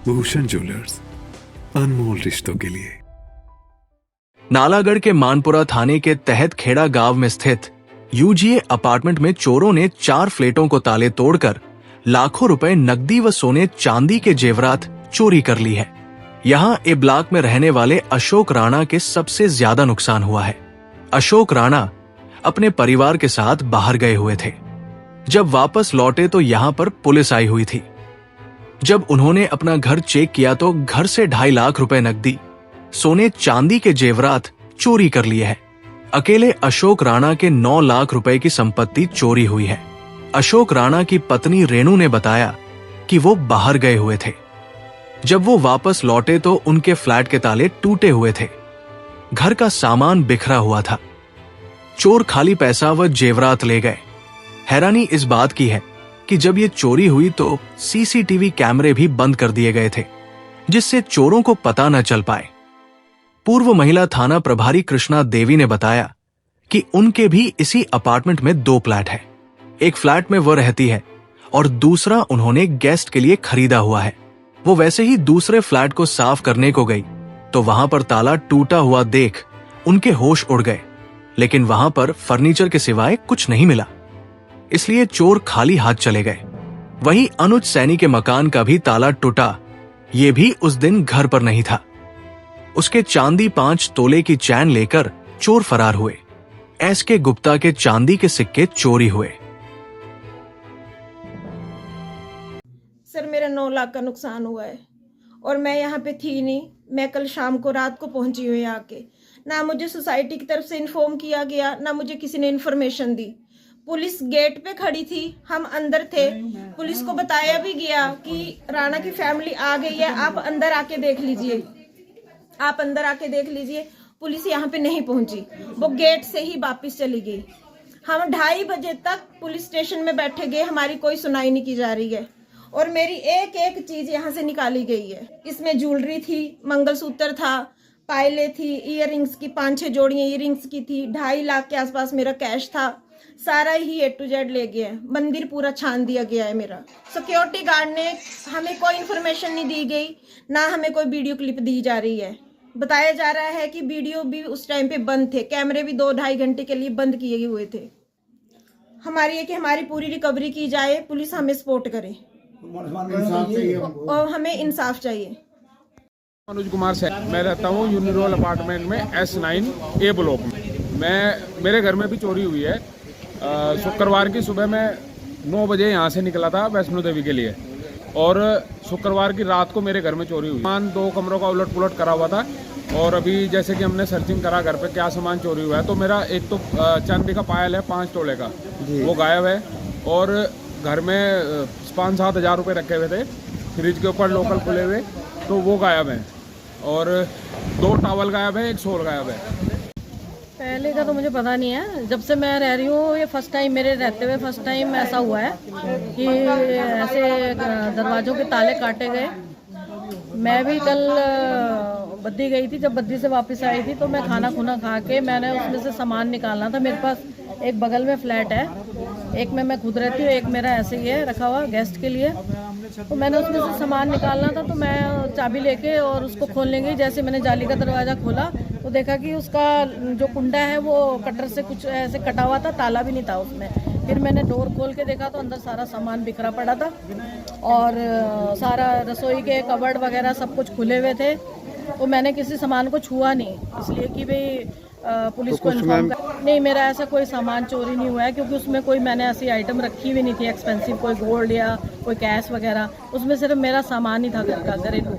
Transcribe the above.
Bhushan jewellers, अनमोल रिश्तों के लिए। नालागढ़ के मानपुरा थाने के तहत खेड़ा गांव में स्थित यूजीए अपार्टमेंट में चोरों ने 4 फ्लैटों को ताले तोड़कर लाखों रुपए नकदी व सोने चांदी के जेवरात चोरी कर ली है। यहाँ ए ब्लॉक में रहने वाले अशोक राणा के सबसे ज्यादा नुकसान हुआ है। अशोक राणा अपने परिवार के साथ बाहर गए हुए थे। जब वापस लौटे तो यहाँ पर पुलिस आई हुई थी। जब उन्होंने अपना घर चेक किया तो घर से 2.5 लाख रुपए नकदी, सोने चांदी के जेवरात चोरी कर लिए हैं। अकेले अशोक राणा के 9 लाख रुपए की संपत्ति चोरी हुई है। अशोक राणा की पत्नी रेणु ने बताया कि वो बाहर गए हुए थे। जब वो वापस लौटे तो उनके फ्लैट के ताले टूटे हुए थे। घर का सामान बिखरा हुआ था। चोर खाली पैसा व जेवरात ले गए। हैरानी इस बात की है कि जब ये चोरी हुई तो सीसीटीवी कैमरे भी बंद कर दिए गए थे, जिससे चोरों को पता न चल पाए। पूर्व महिला थाना प्रभारी कृष्णा देवी ने बताया कि उनके भी इसी अपार्टमेंट में 2 फ्लैट है। एक फ्लैट में वो रहती है और दूसरा उन्होंने गेस्ट के लिए खरीदा हुआ है। वो वैसे ही दूसरे फ्लैट को साफ करने को गई तो वहां पर ताला टूटा हुआ देख उनके होश उड़ गए, लेकिन वहां पर फर्नीचर के सिवाय कुछ नहीं मिला, इसलिए चोर खाली हाथ चले गए। वहीं अनुज सैनी के मकान का भी ताला टूटा, ये भी उस दिन घर पर नहीं था। उसके चांदी 5 तोले की चैन लेकर चोर फरार हुए। एसके गुप्ता के चांदी के सिक्के चोरी हुए। सर मेरा 9 लाख का नुकसान हुआ है और मैं यहाँ पे थी नहीं। मैं कल शाम को रात को पहुंची हुई यहाँ के। ना मुझे सोसाइटी की तरफ से इन्फॉर्म किया गया, ना मुझे किसी ने इन्फॉर्मेशन दी। पुलिस गेट पे खड़ी थी, हम अंदर थे। पुलिस को बताया भी गया कि राणा की फैमिली आ गई है, आप अंदर आके देख लीजिए, आप अंदर आके देख लीजिए। पुलिस यहाँ पे नहीं पहुंची, वो गेट से ही वापस चली गई। हम 2:30 बजे तक पुलिस स्टेशन में बैठे गए, हमारी कोई सुनाई नहीं की जा रही है और मेरी एक एक चीज यहाँ से निकाली गई है। इसमें ज्वेलरी थी, मंगलसूत्र था, पायलें थी, इयररिंग्स की 5-6 जोड़ियां इयररिंग्स की थी, 2.5 लाख के आसपास मेरा कैश था। सारा ही A to Z ले गया है। मंदिर पूरा छान दिया गया है मेरा। सिक्योरिटी गार्ड ने हमें कोई इन्फॉर्मेशन नहीं दी गई, ना हमें कोई वीडियो क्लिप दी जा रही है। बताया जा रहा है कि वीडियो भी उस टाइम पे बंद थे, कैमरे भी 2-2.5 घंटे के लिए बंद किए हुए थे। हमारी है कि हमारी पूरी रिकवरी की जाए, पुलिस हमें सपोर्ट करे और हमें इंसाफ चाहिए। अनुज कुमार से मैं रहता हूँ यूनिरोल अपार्टमेंट में S9A ब्लॉक में। मेरे घर में भी चोरी हुई है। शुक्रवार की सुबह मैं 9 बजे यहाँ से निकला था वैष्णो देवी के लिए और शुक्रवार की रात को मेरे घर में चोरी हुई। सामान 2 कमरों का उलट पुलट करा हुआ था और अभी जैसे कि हमने सर्चिंग करा घर पे क्या सामान चोरी हुआ है तो मेरा एक तो चांदी का पायल है 5 तोले का, वो गायब है और घर में 5-7 हज़ार रुपये रखे हुए थे फ्रिज के ऊपर लोकल खुले हुए, तो वो गायब हैं और 2 टॉवल गायब है, 1 शॉल गायब है। पहले का तो मुझे पता नहीं है, जब से मैं रह रही हूँ ये फर्स्ट टाइम, मेरे रहते हुए फर्स्ट टाइम ऐसा हुआ है कि ऐसे दरवाज़ों के ताले काटे गए। मैं भी कल बद्दी गई थी, जब बद्दी से वापस आई थी तो मैं खाना खुना खा के मैंने उसमें से सामान निकालना था। मेरे पास एक बगल में फ्लैट है, एक में मैं खुद रहती हूँ, एक मेरा ऐसे ही है रखा हुआ गेस्ट के लिए। तो मैंने उसमें से सामान निकालना था तो मैं चाबी लेके और उसको खोलने गई। जैसे मैंने जाली का दरवाज़ा खोला तो देखा कि उसका जो कुंडा है वो कटर से कुछ ऐसे कटा हुआ था, ताला भी नहीं था उसमें। फिर मैंने डोर खोल के देखा तो अंदर सारा सामान बिखरा पड़ा था और सारा रसोई के कबर्ड वगैरह सब कुछ खुले हुए थे। तो मैंने किसी सामान को छुआ नहीं, इसलिए कि भाई पुलिस को इन्फॉर्म कर। नहीं, मेरा ऐसा कोई सामान चोरी नहीं हुआ है क्योंकि उसमें कोई मैंने ऐसी आइटम रखी हुई नहीं थी एक्सपेंसिव, कोई गोल्ड या कोई कैश वगैरह। उसमें सिर्फ मेरा सामान ही था घर का, घरेलू।